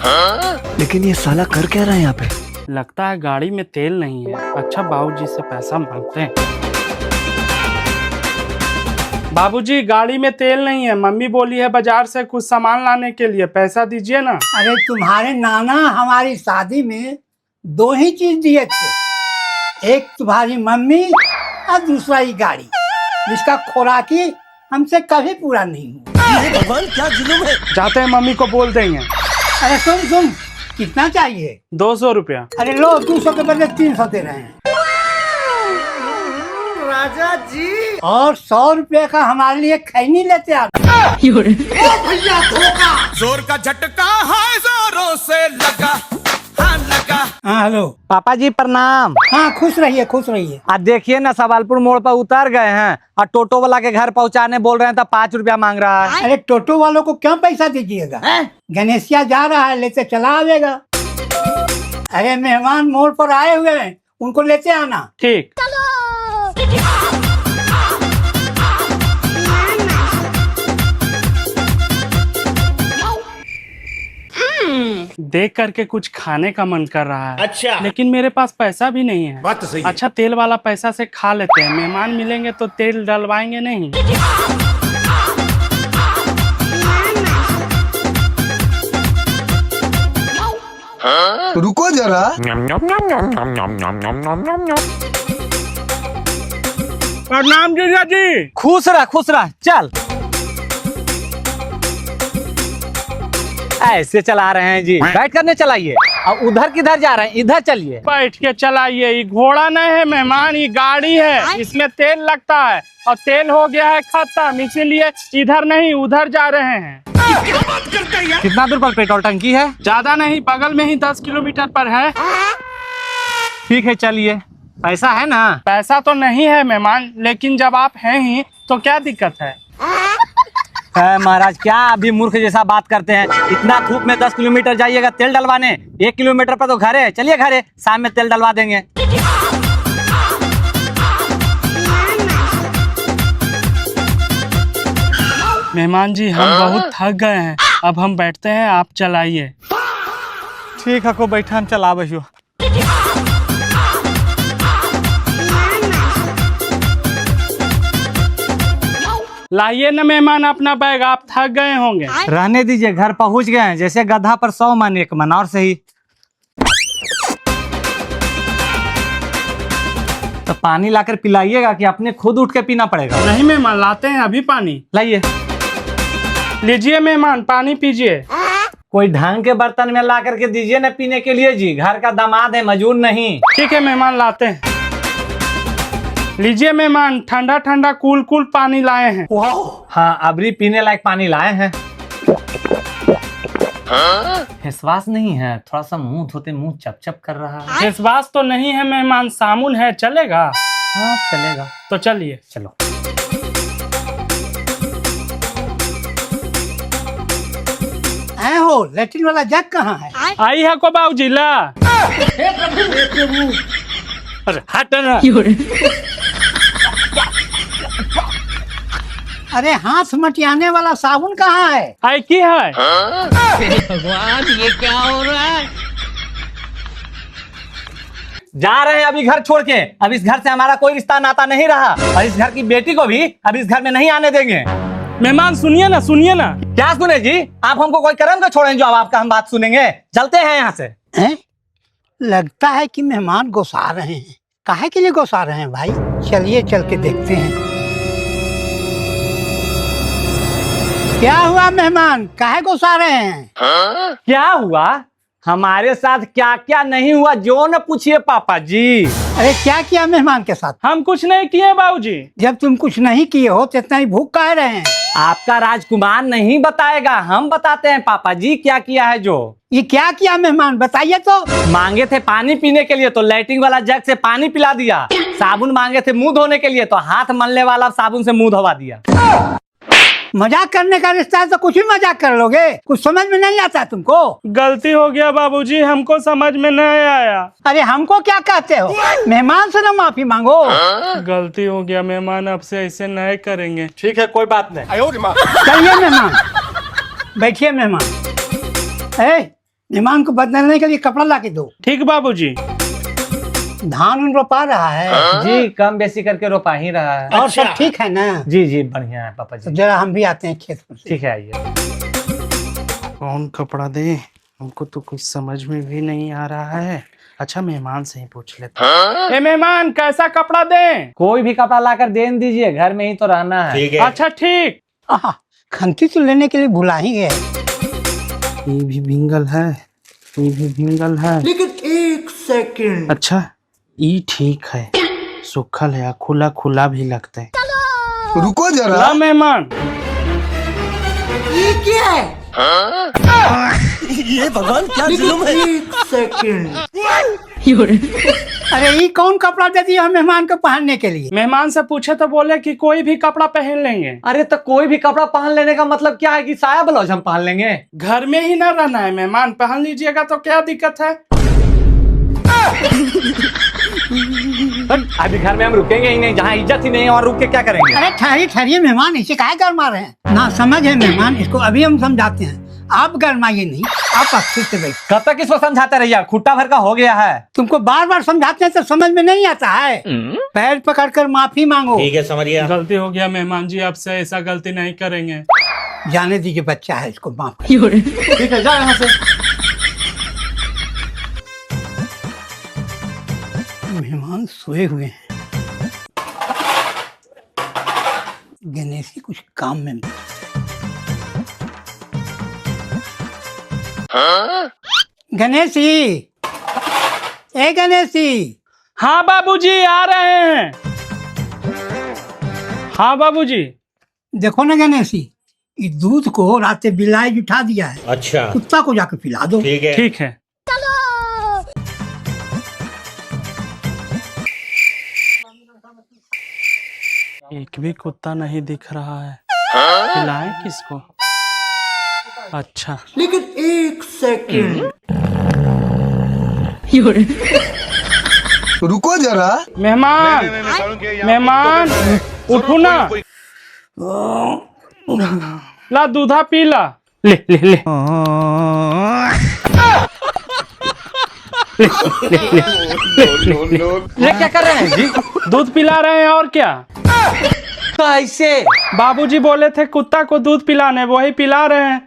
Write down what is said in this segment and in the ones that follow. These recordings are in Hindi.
लेकिन ये साला कर क्या रहा है यहाँ पे? लगता है गाड़ी में तेल नहीं है। अच्छा बाबूजी से पैसा मांगते हैं। बाबूजी गाड़ी में तेल नहीं है, मम्मी बोली है बाजार से कुछ सामान लाने के लिए, पैसा दीजिए ना। अरे तुम्हारे नाना हमारी शादी में 2 ही चीज दिए थे, एक तुम्हारी मम्मी और दूसरा ही गाड़ी, जिसका खोराकी हमसे कभी पूरा नहीं हुआ। भगवान क्या जुल्म है। जाते हैं मम्मी को बोल देंगे। अरे सुन कितना चाहिए? 200 रुपया। अरे लो 200 के बदले 300 दे रहे हैं। राजा जी। और 100 रुपए का हमारे लिए खैनी लेते आना। भैया धोखा। जोर का झटका है जोरों से लगा। हाँ हेलो पापा जी प्रणाम। हाँ खुश रहिए खुश रहिए। आज देखिए ना सवालपुर मोड़ पर उतर गए हैं और टोटो वाला के घर पहुंचाने बोल रहे हैं तो 5 रुपया मांग रहा है। अरे टोटो वालों को क्यों पैसा दीजिएगा? गणेशिया जा रहा है, लेते चला आवेगा। अरे मेहमान मोड़ पर आए हुए हैं, उनको लेते आना। ठीक। देख करके कुछ खाने का मन कर रहा है। अच्छा। लेकिन मेरे पास पैसा भी नहीं है। बात तो सही है। अच्छा तेल वाला पैसा से खा लेते हैं, मेहमान मिलेंगे तो तेल डलवाएंगे नहीं। रुको जरा। प्रणाम जीजा जी। खुश रह चल। ऐसे चला रहे हैं जी, बैठ करने चलाइए। और उधर किधर जा रहे हैं? इधर चलिए। बैठ के चलाइए, ये घोड़ा नहीं है मेहमान, ये गाड़ी है, इसमें तेल लगता है और तेल हो गया है खत्म, इसीलिए इधर नहीं उधर जा रहे हैं। क्या बात करते हैं? कितना दूर पर पेट्रोल टंकी है? ज्यादा नहीं, बगल में ही 10 किलोमीटर पर है। ठीक है चलिए। पैसा है ना? पैसा तो नहीं है मेहमान, लेकिन जब आप हैं ही तो क्या दिक्कत है? महाराज क्या अभी मूर्ख जैसा बात करते हैं? इतना धूप में 10 किलोमीटर जाइएगा तेल डलवाने, 1 किलोमीटर पर तो घर है। चलिए घर है, शाम में तेल डलवा देंगे। मेहमान जी हम बहुत थक गए हैं, अब हम बैठते हैं, आप चलाइए। ठीक है को बैठा हम चला बहियो। लाइए ना मेहमान अपना बैग, आप थक गए होंगे। रहने दीजिए, घर पहुंच गए हैं। जैसे गधा पर 100 मन 1 मन और सही। तो पानी लाकर पिलाइएगा कि अपने खुद उठ के पीना पड़ेगा? नहीं मेहमान लाते हैं अभी पानी। लाइए। लीजिए मेहमान पानी पीजिए। कोई ढंग के बर्तन में ला करके दीजिए ना पीने के लिए जी, घर का दामाद है मजूर नहीं। ठीक है मेहमान लाते हैं। लीजिए मेहमान ठंडा ठंडा कूल पानी लाए हैं। हाँ अबरी पीने लायक पानी लाए हैं। विश्वास नहीं है, थोड़ा सा मुंह धोते मुंह चप कर रहा है। विश्वास तो नहीं है मेहमान, साबुन है, चलेगा? हाँ चलेगा। तो चलिए। चलो। आए हो, लेट्रिन वाला जग कहाँ है? आई है को बाबूजी ला। अरे हट ना। अरे हाथ मटियाने वाला साबुन कहाँ है? आई की है? भगवान ये क्या हो रहा है? जा रहे हैं अभी घर छोड़ के। अब इस घर से हमारा कोई रिश्ता नाता नहीं रहा और इस घर की बेटी को भी अब इस घर में नहीं आने देंगे। मेहमान सुनिए ना। क्या सुने जी? आप हमको कोई कर्म का छोड़ें जो अब आपका हम बात सुनेंगे? चलते हैं यहाँ से। हैं? लगता है कि मेहमान गुस्सा रहे हैं। काहे के लिए गुस्सा रहे हैं भाई? चलिए चल के देखते हैं। क्या हुआ मेहमान, काहे गुस्सा रहे हैं? क्या हुआ? हमारे साथ क्या क्या नहीं हुआ जो न पूछिए पापा जी। अरे क्या किया मेहमान के साथ? हम कुछ नहीं किए बाबूजी। जब तुम कुछ नहीं किए हो तो इतना ही भूख काहे रहे हैं? आपका राजकुमार नहीं बताएगा, हम बताते हैं पापा जी क्या किया है। जो ये क्या किया मेहमान, बताइए तो। मांगे थे पानी पीने के लिए तो लैट्रिन वाला जग से पानी पिला दिया। साबुन मांगे थे मुंह धोने के लिए तो हाथ मलने वाला साबुन से मुंह धोवा दिया। मजाक करने का रिश्ता है तो कुछ भी मजाक कर लोगे? कुछ समझ में नहीं आता तुमको? गलती हो गया बाबूजी, हमको समझ में नहीं आया। अरे हमको क्या कहते हो? मेहमान से ना माफी मांगो। गलती हो गया मेहमान, अब से ऐसे नहीं करेंगे। ठीक है कोई बात नहीं। चलिए मेहमान, बैठिए मेहमान। मेहमान को बदलने के लिए कपड़ा ला के दो। ठीक बाबूजी। धान उन रोपा रहा है? जी कम बेसी करके रोपा ही रहा है। और सब ठीक है ना? जी जी बढ़िया है पापा तो जी। जरा हम भी आते हैं खेत पर से। ठीक है आइए। कौन कपड़ा दे, हमको तो कुछ समझ में भी नहीं आ रहा है। अच्छा मेहमान से ही पूछ लेते हैं। मेहमान कैसा कपड़ा दें? कोई भी कपड़ा लाकर दे दीजिए, घर में ही तो रहना है। अच्छा ठीक। आहा, खंती तो लेने के लिए भुला ही गए। ये भी भिंगल है, ये भी भिंगल है। लेकिन एक सेकंड। अच्छा ये ठीक है, सूखल है, खुला खुला भी लगता है। रुको जरा। ला मेहमान। ये क्या है? ये भगवान क्या जुल्म है। एक सेकंड। अरे ये कौन कपड़ा दे दिया मेहमान को पहनने के लिए? मेहमान से पूछे तो बोले कि कोई भी कपड़ा पहन लेंगे। अरे तो कोई भी कपड़ा पहन लेने का मतलब क्या है कि साया ब्लाउज हम पहन लेंगे? घर में ही ना रहना है मेहमान, पहन लीजिएगा तो क्या दिक्कत है? अभी घर में हम रुकेंगे ही नहीं, जहाँ इज्जत ही नहीं है और रुक के क्या करेंगे? अरे ठहरिए ठहरिए मेहमान, इसे काहे गरमा रहे हैं? ना समझ है मेहमान, इसको अभी हम समझाते हैं। आप गरमाइए नहीं, आप अच्छे से बैठ। कब तक इसको समझाते रहिए, खुट्टा भर का हो गया है। तुमको बार बार समझाते हैं तो समझ में नहीं आता है। पैर पकड़कर माफी मांगो। ठीक है समझ गया। गलती हो गया मेहमान जी, आपसे ऐसा गलती नहीं करेंगे। जाने दीजिए, बच्चा है, इसको माफ। ठीक है जाओ यहाँ से। मेहमान सोए हुए हैं। गणेशी कुछ काम में। गणेशी, ए गणेशी। हाँ बाबूजी आ रहे हैं। हाँ बाबूजी। देखो ना गणेशी, इस दूध को रात बिलाई उठा दिया है। अच्छा कुत्ता को जाकर पिला दो। ठीक है। ठीक है। एक भी कुत्ता नहीं दिख रहा है, खिलाएं किसको? अच्छा लेकिन एक सेकंड। रुको जरा। मेहमान, मेहमान उठो ना, ला दूधा पी ला। ले ले ले ये क्या कर रहे हैं जी? दूध पिला रहे हैं और क्या। कैसे? बाबूजी बोले थे कुत्ता को दूध पिलाने, वही पिला रहे हैं।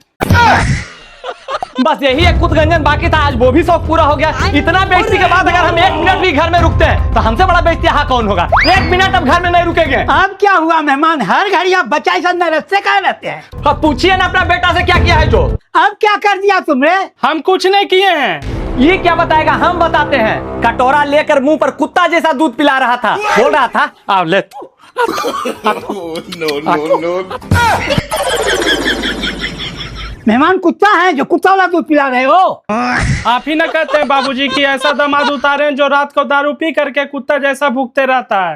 बस यही एक कुतगंजन बाकी था, आज वो भी शौक पूरा हो गया। इतना बेइज्जती के बाद अगर हम 1 मिनट भी घर में रुकते हैं तो हमसे बड़ा बेइज्जती यहाँ कौन होगा? 1 मिनट अब घर में नहीं रुकेंगे। अब क्या हुआ मेहमान, हर घड़ी आप बच्चा से रस्ते कहाँ रहते हैं? अब पूछिए ना अपना बेटा से क्या किया है जो। अब क्या कर दिया तुमने? हम कुछ नहीं किए हैं। ये क्या बताएगा, हम बताते हैं। कटोरा लेकर मुंह पर कुत्ता जैसा दूध पिला रहा था, बोल रहा था आओ ले तू। मेहमान कुत्ता है जो कुत्ता वाला दूध पिला रहे हो? आप ही ना कहते हैं बाबूजी कि ऐसा दामाद उतारे हैं जो रात को दारू पी करके कुत्ता जैसा भूखते रहता है।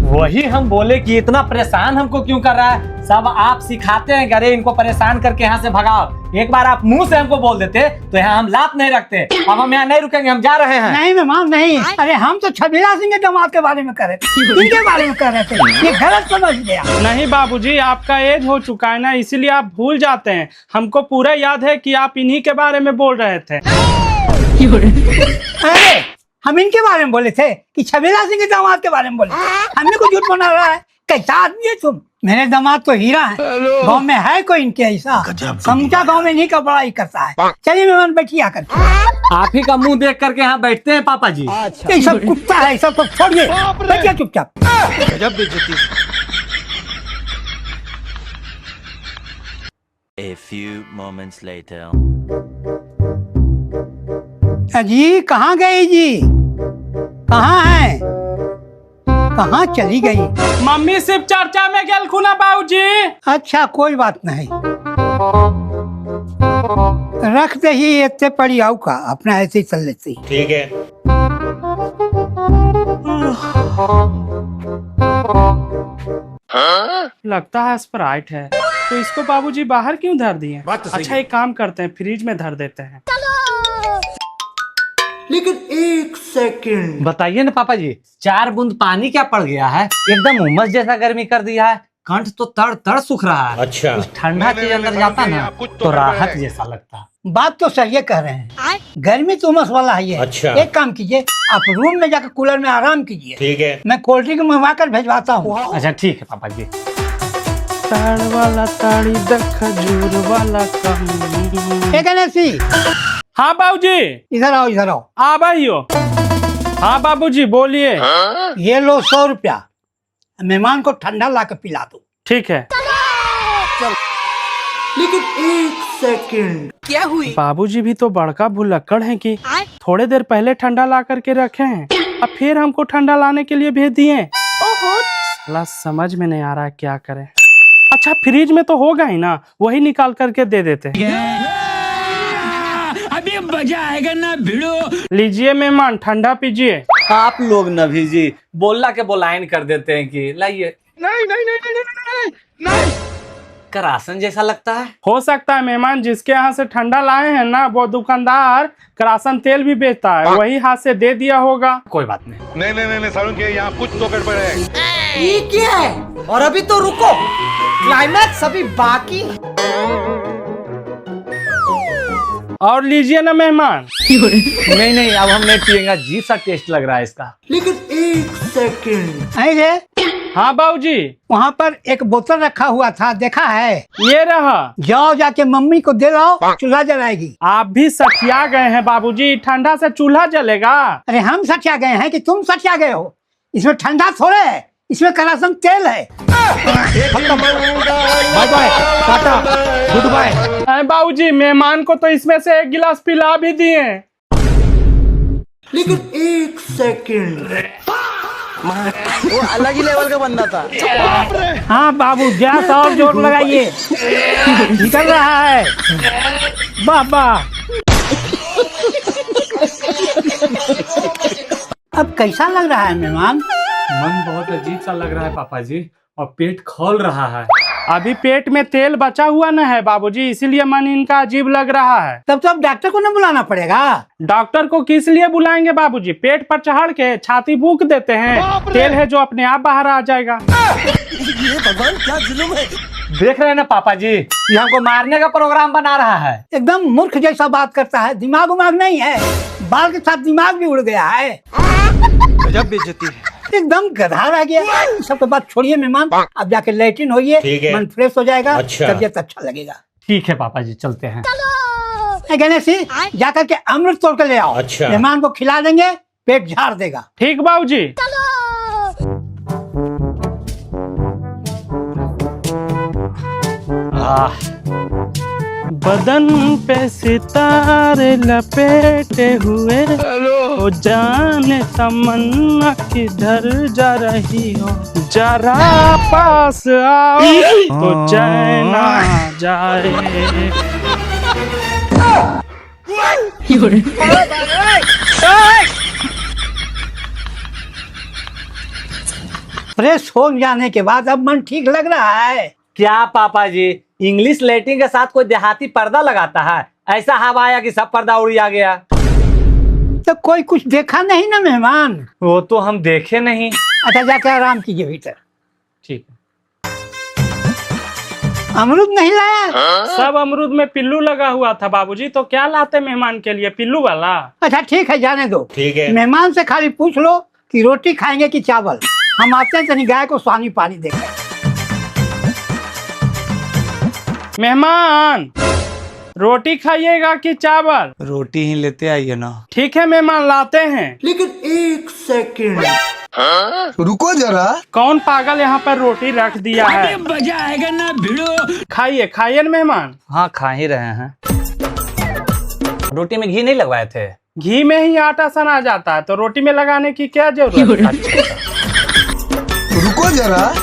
वही हम बोले कि इतना परेशान हमको क्यों कर रहा है, सब आप सिखाते हैं। अरे इनको परेशान करके यहाँ से भगाओ। एक बार आप मुंह से हमको बोल देते तो यहाँ हम लात नहीं रखते। अब हम यहाँ नहीं रुकेंगे, हम जा रहे हैं। नहीं मेहमान नहीं, अरे हम तो छबीला सिंह के दामाद के बारे में कर रहे थे, इनके बारे में कर रहे थे। ये गलत समझ गया। नहीं बाबूजी, आपका एज हो चुका है ना, इसीलिए आप भूल जाते हैं। हमको पूरा याद है कि आप इन्हीं के बारे में बोल रहे थे। अरे हम इनके बारे में बोले थे कि छबीला सिंह के दामाद के बारे में बोले? हमने को झूठ बना रहा है। कैसा आदमी है तुम? मेरे दामाद तो हीरा है, गांव में है कोई इनके ऐसा? समझा गांव में नहीं का बड़ाई करता है। चलिए मेहमान बैठिए आकर। आप ही का मुंह देख करके यहाँ बैठते हैं पापा जी। ये सब कुत्ता है, सब तो छोड़िए, बैठिए चुपचाप। A few moments later. जी कहाँ गई जी? कहाँ है? कहाँ चली गई? मम्मी सिर्फ चर्चा में गेल खुना बाबूजी। अच्छा कोई बात नहीं, रख दे ही इतने पड़ी आओ का, अपना ऐसे ही चल लेते। ठीक है। लगता है स्प्राइट है, तो इसको बाबूजी बाहर क्यों धर दिए? अच्छा एक काम करते हैं, फ्रिज में धर देते हैं। लेकिन एक सेकंड। बताइए ना पापा जी, 4 बूंद पानी क्या पड़ गया है? एकदम उमस जैसा गर्मी कर दिया है। कंठ तो तड़ तड़ सूख रहा है। अच्छा। कुछ ठंडा चीज अंदर जाता ना तो राहत जैसा लगता। बात तो सही कह रहे हैं, गर्मी तो उमस वाला है ये। अच्छा। एक काम कीजिए, आप रूम में जाकर कूलर में आराम कीजिए। ठीक है, मैं कोल्ड ड्रिंक मंगवा कर भेजवाता हूँ। अच्छा ठीक है पापा जी। ताड़ वाला ताड़ी द खजूर वाला कमी। गणेशी, हाँ बाबूजी। इधर आओ, इधर आओ। आ भाइयों। हाँ बाबूजी बोलिए। ये लो 100 रुपया, मेहमान को ठंडा ला कर पिला दो। ठीक है। लेकिन एक सेकंड। क्या हुई? बाबूजी भी तो बड़का भुलक्कड़ हैं कि थोड़े देर पहले ठंडा ला करके रखे हैं, अब फिर हमको ठंडा लाने के लिए भेज दिए। साला समझ में नहीं आ रहा है क्या करें। अच्छा फ्रिज में तो होगा ही ना, वही निकाल करके दे देते हैं। अभी मजा आएगा ना भिड़ो। लीजिए मेहमान, ठंडा पीजिए। आप लोग नभी जी बोला के बोलाइन कर देते हैं कि लाइए। नहीं नहीं नहीं नहीं नहीं नहीं। करासन जैसा लगता है। हो सकता है मेहमान जिसके यहाँ से ठंडा लाए हैं ना, वो दुकानदार करासन तेल भी बेचता है, वही हाथ से दे दिया होगा। कोई बात नहीं। नहीं नहीं नहीं सारुण के यहाँ कुछ तो गड़बड़ है। ये क्या है? और अभी तो रुको, क्लाइमैक्स अभी बाकी। और लीजिए ना मेहमान। नहीं नहीं, अब हम नहीं पिएंगे, जी सा टेस्ट लग रहा है इसका। लेकिन एक सेकंड। हाँ बाबूजी, वहाँ पर एक बोतल रखा हुआ था, देखा है? ये रहा। जाओ जाके मम्मी को दे लाओ, चूल्हा जलाएगी। आप भी सठिया गए हैं बाबूजी, ठंडा से चूल्हा जलेगा? अरे हम सठिया गए हैं कि तुम सठिया गए हो? इसमें ठंडा थोड़े है, इसमें करासन तेल है। Bye bye, tata, goodbye. बाबूजी मेहमान को तो इसमें से एक गिलास पिला भी दिए। लेकिन एक सेकंड। वो अलग ही लेवल का बंदा था। हाँ बाबू, गैस और जोर लगाइए, निकल रहा है। वाह वाह। अब कैसा लग रहा है मेहमान? मन बहुत अजीब सा लग रहा है पापा जी, और पेट खोल रहा है। अभी पेट में तेल बचा हुआ न है बाबूजी, इसीलिए मन इनका अजीब लग रहा है। तब तो अब डॉक्टर को न बुलाना पड़ेगा। डॉक्टर को किस लिए बुलाएंगे बाबूजी? पेट पर चढ़ के छाती फूंक देते हैं, तेल है जो अपने आप बाहर आ जाएगा। ये भगवान क्या जुल्म है। देख रहे हैं ना पापा जी, ये हमको मारने का प्रोग्राम बना रहा है। एकदम मूर्ख जैसा बात करता है, दिमाग उमाग नहीं है, बाल के साथ दिमाग भी उड़ गया है। गजब बेइज्जती है। एकदम गधा रह गया। सबके बात छोड़िए मेहमान, अब जाके लैट्रिन होइए, मन फ्रेश हो जाएगा। अच्छा। तबीयत अच्छा लगेगा। ठीक है पापा जी, चलते हैं। गणेश जी, जाकर के अमृत तोड़ के ले आओ। अच्छा। मेहमान को खिला देंगे, पेट झाड़ देगा। ठीक बाबूजी। बदन पे सितारे लपेटे हुए, ओ जाने तमन्ना किधर जा रही हो, जरा पास आओ तो चैन आ जाए। फ्रेश हो जाने के बाद अब मन ठीक लग रहा है। क्या पापा जी, इंग्लिश लेटिंग के साथ कोई देहाती पर्दा लगाता है? ऐसा हवा आया कि सब पर्दा उड़ गया। तो कोई कुछ देखा नहीं ना मेहमान? वो तो हम देखे नहीं। अच्छा, जाके आराम कीजिए भीतर। ठीक। अमरूद नहीं लाया? सब अमरूद में पिल्लू लगा हुआ था बाबूजी, तो क्या लाते मेहमान के लिए, पिल्लू वाला? अच्छा ठीक है, जाने दो। ठीक है। मेहमान से खाली पूछ लो कि रोटी खाएंगे कि चावल। हम आते हैं तनी गाय को स्वामी पानी देकर। मेहमान रोटी खाइएगा कि चावल? रोटी ही लेते आइए ना। ठीक है मेहमान, लाते हैं। लेकिन एक सेकंड। रुको जरा। कौन पागल यहाँ पर रोटी रख दिया है? मजा आएगा ना भिड़ो। खाइए खाइए ना मेहमान। हाँ, खा ही रहे हैं। रोटी में घी नहीं लगवाए थे? घी में ही आटा सना जाता है, तो रोटी में लगाने की क्या जरूरत है? रुको जरा।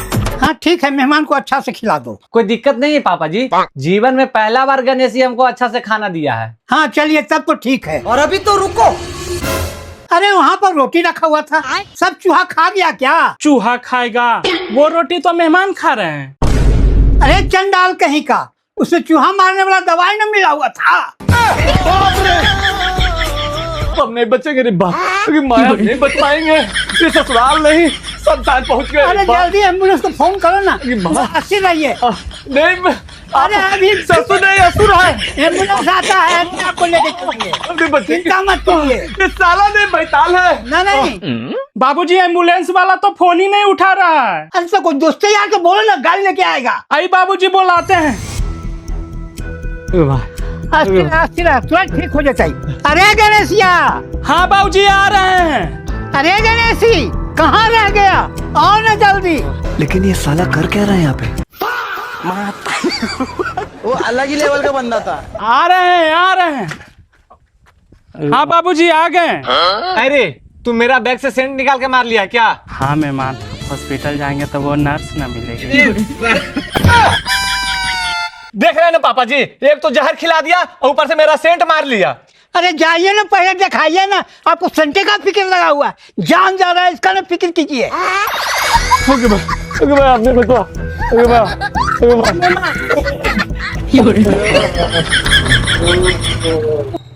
हाँ ठीक है, मेहमान को अच्छा से खिला दो। कोई दिक्कत नहीं है पापा जी, जीवन में पहला बार गणेश जी हमको अच्छा से खाना दिया है। हाँ चलिए, तब तो ठीक है। और अभी तो रुको। अरे वहाँ पर रोटी रखा हुआ था, सब चूहा खा गया क्या? चूहा खाएगा? वो रोटी तो मेहमान खा रहे हैं। अरे चंडाल कहीं का, उसमें चूहा मारने वाला दवाई न मिला हुआ था। हम नहीं बचेंगे रे बा, क्योंकि माया हम नहीं बच पाएंगे। ये ससुराल नहीं, संतान पहुंच गए। अरे जल्दी एम्बुलेंस को फोन करो ना, अस्सी रहिए। नहीं, अरे अभी ससुर नहीं असुर है। एम्बुलेंस आता है, अभी आपको लेके चलेंगे, अभी बचेंगे। चिंता मत कीजिए। ये साला नहीं बैताल है। ना नहीं, बाबूजी एम्बुलेंस वाला तो फोन ही नहीं उठा रहा है। अरे तो कोई दोस्त यार के बोलो ना, गाड़ी लेके आएगा। आई बाबूजी बुलाते हैं। अस्सी रहा, तुरंत ठीक हो जाता है। अरे गणेशिया, हाँ बाबूजी आ रहे हैं। अरे गणेशी कहाँ रह गया, आओ ना जल्दी। लेकिन ये साला कर क्या रहा है यहाँ पे? वो अलग ही लेवल का बंदा था। आ रहे हैं। हाँ बाबूजी आ गए। अरे तू मेरा बैग से सेंट निकाल के मार लिया क्या? हाँ मेहमान, हॉस्पिटल जाएंगे तो वो नर्स ना मिलेगी। देख रहे हैं ना पापा जी, एक तो जहर खिला दिया और ऊपर से मेरा सेंट मार लिया। अरे जाइए ना, पहले दिखाइए ना, आपको संटे का फिक्र लगा हुआ है, जान जा रहा है इसका ना फिक्र कीजिए। आपने बता,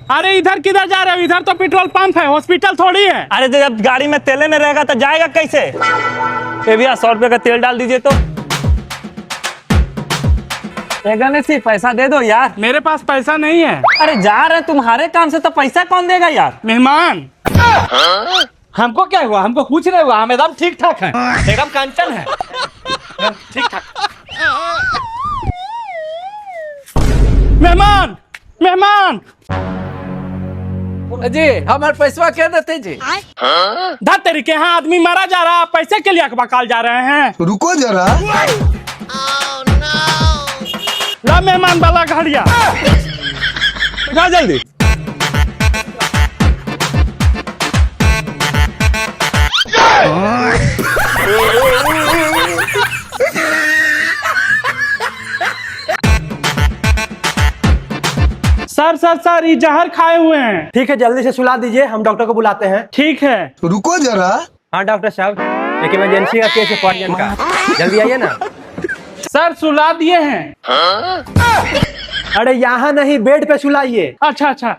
अरे इधर किधर जा रहे हो? इधर तो पेट्रोल पंप है, हॉस्पिटल थोड़ी है। अरे जब गाड़ी में तेल नहीं रहेगा तो जाएगा कैसे? ये भैया 100 रुपए का तेल डाल दीजिए तो। गणेश जी पैसा दे दो यार। मेरे पास पैसा नहीं है। अरे जा रहे तुम्हारे काम से तो पैसा कौन देगा यार? मेहमान, हमको क्या हुआ? हमको कुछ नहीं हुआ, हम एकदम ठीक ठाक हैं, एकदम कंचन है, ठीक ठाक। मेहमान, मेहमान, जी हमारे पैसा क्या देते जी? धत तेरी के यहाँ आदमी मारा जा रहा है, पैसे के लिए अकबकाल जा रहे हैं। रुको जरा। ला मेहमान वाला घड़िया, जा जल्दी। सर ये जहर खाए हुए हैं। ठीक है, जल्दी से सुला दीजिए, हम डॉक्टर को बुलाते हैं। ठीक है। रुको जरा। हाँ डॉक्टर साहब, एक इमरजेंसी का केस है पॉइजन का, जल्दी आइए ना। सर सुला दिए हैं। अरे यहाँ नहीं, बेड पे सुलाइए। अच्छा अच्छा।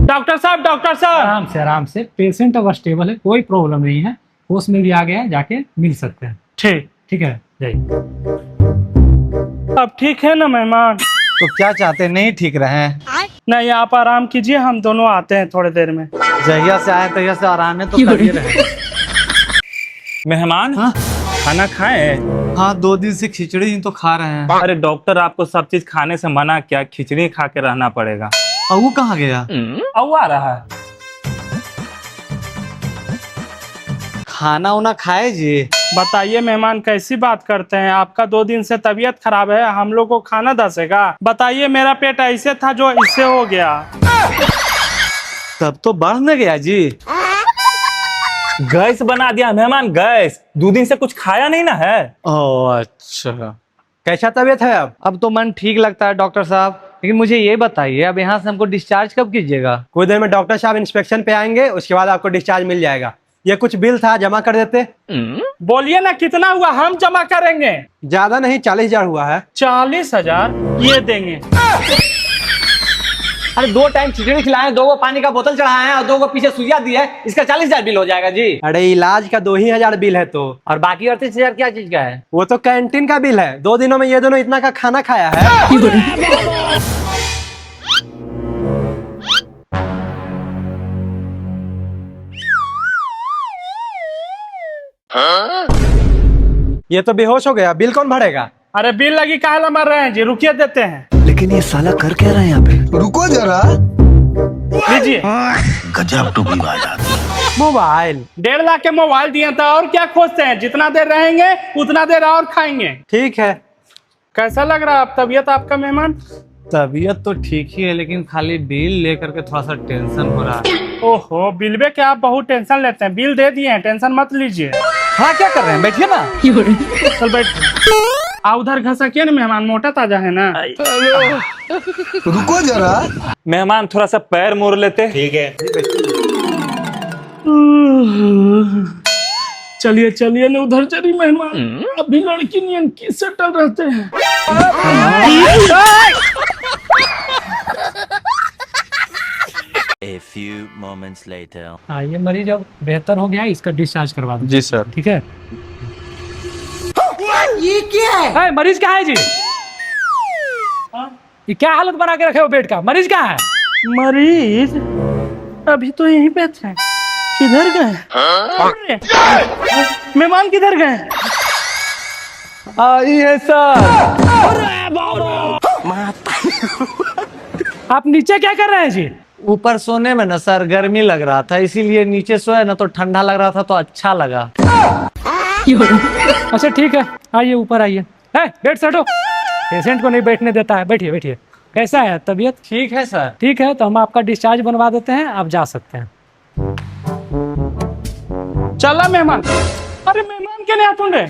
डॉक्टर साहब, डॉक्टर साहब। आराम से, पेशेंट अब स्टेबल है, कोई प्रॉब्लम नहीं है, होश में भी आ गया है, जाके मिल सकते हैं। ठीक, ठीक है, जाइए। अब ठीक है ना मेहमान? तो क्या चाहते, नहीं ठीक रहे? नहीं, आप आराम कीजिए, हम दोनों आते हैं थोड़ी देर में। जहिया से आए तहिया से आराम है तो करिए रहे। मेहमान, हाँ? खाना खाए? हाँ 2 दिन से खिचड़ी ही तो खा रहे हैं। अरे डॉक्टर आपको सब चीज खाने से मना किया, खिचड़ी खा के रहना पड़ेगा। और वो कहाँ गया? अब आ रहा है। खाना उना खाए जी। बताइए मेहमान, कैसी बात करते हैं? आपका 2 दिन से तबीयत खराब है, हम लोग को खाना दसेगा? बताइए, मेरा पेट ऐसे था जो इससे हो गया। तब तो बढ़ न गया जी। गैस बना दिया मेहमान, गैस। 2 दिन से कुछ खाया नहीं ना है। ओह अच्छा। कैसा तबीयत है अब? अब तो मन ठीक लगता है डॉक्टर साहब, लेकिन मुझे ये बताइए अब यहाँ से हमको डिस्चार्ज कब कीजिएगा? कुछ देर में डॉक्टर साहब इंस्पेक्शन पे आएंगे, उसके बाद आपको डिस्चार्ज मिल जाएगा। ये कुछ बिल था, जमा कर देते। बोलिए ना कितना हुआ, हम जमा करेंगे। ज्यादा नहीं, 40,000 हुआ है। 40,000 ये देंगे। अरे 2 टाइम खिचड़ी खिलाए, 2 पानी का बोतल चढ़ाए हैं और 2 पीछे सुइया दी है, इसका 40,000 बिल हो जाएगा जी। अरे इलाज का 2,000 बिल है तो, और बाकी 38,000 क्या चीज का है? वो तो कैंटीन का बिल है। 2 दिनों में ये दोनों इतना का खाना खाया है। ये तो बेहोश हो गया, बिल कौन भरेगा? अरे बिल लगी काहे मर रहे हैं जी, रुकिए देते हैं। लेकिन ये साला कर क्या रहा है यहाँ पे? रुको जरा। लीजिए। गजब टूपी बात। मोबाइल 1.5 लाख के मोबाइल दिया था, और क्या खोजते हैं? जितना देर रहेंगे उतना देर और खाएंगे। ठीक है। कैसा लग रहा है अब तबीयत आपका मेहमान? तबीयत तो ठीक ही है, लेकिन खाली बिल लेकर के थोड़ा सा टेंशन हो रहा है। ओहो, बिल पे क्या आप बहुत टेंशन लेते हैं? बिल दे दिए हैं, टेंशन मत लीजिए। हाँ क्या कर रहे हैं, बैठिए ना। चल बैठ। उधर घसकिए ना मेहमान, मोटा ताजा है ना। रुको जरा। मेहमान थोड़ा सा पैर मोड़ लेते। ठीक है। चलिए चलिए ना, उधर चली मेहमान, अभी लड़की नियन की सेटल रहते हैं। A few moments later. हाँ, ये मरीज अब बेहतर हो गया है, इसका डिस्चार्ज करवा दो। जी सर। ठीक है। ये क्या है? मरीज कहाँ है जी? ये क्या हालत बना के रखे हो बेड का? मरीज कहाँ है? मरीज अभी तो यहीं पे थे, किधर गए? मेहमान किधर गए? आई है सर। आप नीचे क्या कर रहे हैं जी? ऊपर सोने में ना सर गर्मी लग रहा था, इसीलिए नीचे सोया ना तो ठंडा लग रहा था तो अच्छा लगा। अच्छा ठीक है, आइए ऊपर आइए। बेड सेट हो, पेशेंट को नहीं बैठने देता है। बैठिए बैठिए। कैसा है तबीयत? ठीक है सर। ठीक है, तो हम आपका डिस्चार्ज बनवा देते हैं, आप जा सकते हैं। चला मेहमान। अरे मेहमान के नहीं आतुन रे?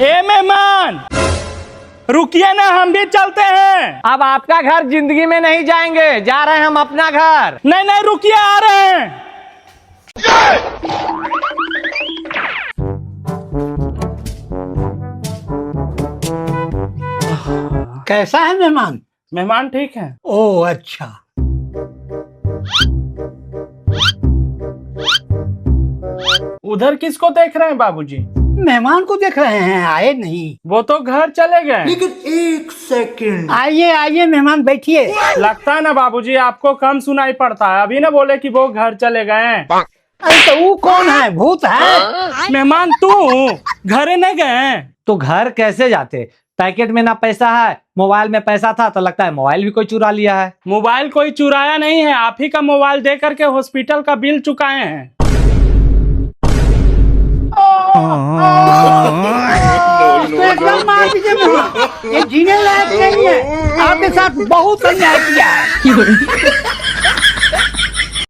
ए मेहमान रुकिए ना, हम भी चलते हैं। अब आपका घर जिंदगी में नहीं जाएंगे, जा रहे हैं हम अपना घर। नहीं नहीं रुकिए, आ रहे हैं। कैसा है मेहमान? मेहमान ठीक है। ओ अच्छा। उधर किसको देख रहे हैं बाबूजी? मेहमान को देख रहे हैं, आए नहीं। वो तो घर चले गए। लेकिन एक सेकंड। आइए आइए मेहमान बैठिए। लगता है ना बाबूजी आपको कम सुनाई पड़ता है, अभी ना बोले कि वो घर चले गए हैं। अरे तो वो कौन है? भूत है? मेहमान तू घरे नहीं गए? तो घर कैसे जाते? पैकेट में ना पैसा है, मोबाइल में पैसा था तो लगता है मोबाइल भी कोई चुरा लिया है। मोबाइल कोई चुराया नहीं है, आप ही का मोबाइल दे करके हॉस्पिटल का बिल चुकाए हैं। तो एकदम मार दीजिए मेहमान, ये जीने लायक नहीं है, आपके साथ बहुत अन्याय किया है।